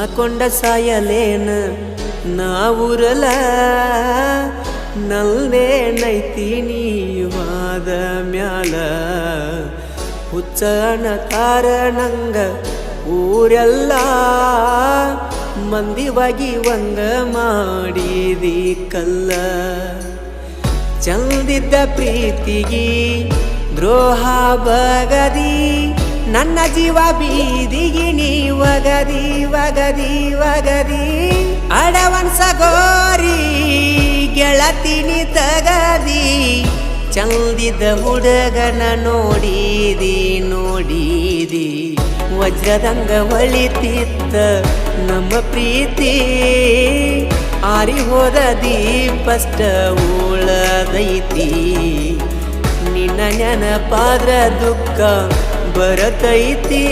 ಹಾಕೊಂಡ ಸಾಯಲೇನ ನಾವುರಲ ನಲ್ಲೇನೈತಿ ನೀವಾದ ಮ್ಯಾಲ ಹುಚ್ಚನ ಕಾರಣಂಗ ಊರೆಲ್ಲ ಮಂದಿವಾಗಿ ವಂಗ ಮಾಡಿದಿ ಕಲ್ಲ ಚಂದಿದ್ದ ಪ್ರೀತಿಗಿ ದ್ರೋಹ ಬಗದಿ ನನ್ನ ಜೀವ ಬೀದಿಗಿ ನೀ ವಗದಿ ವಗದಿ ವಗದಿ ಅಡವನ್ಸ ಗೋರಿ ಗೆಳತಿನಿ ತಗದಿ ಚಂದಿದ್ದ ಹುಡುಗನ ನೋಡಿದಿ ನೋಡಿದಿ ವಜ್ರದಂಗ ಹೊಳಿತಿತ್ತ ನಮ್ಮ ಪ್ರೀತಿ ಆರಿ ಹೋದ ದೀಪಷ್ಟ ಉಳದೈತಿ ನಿನ್ನ ನೆನಪಾದ್ರ ದುಃಖ ಬರತೈತಿ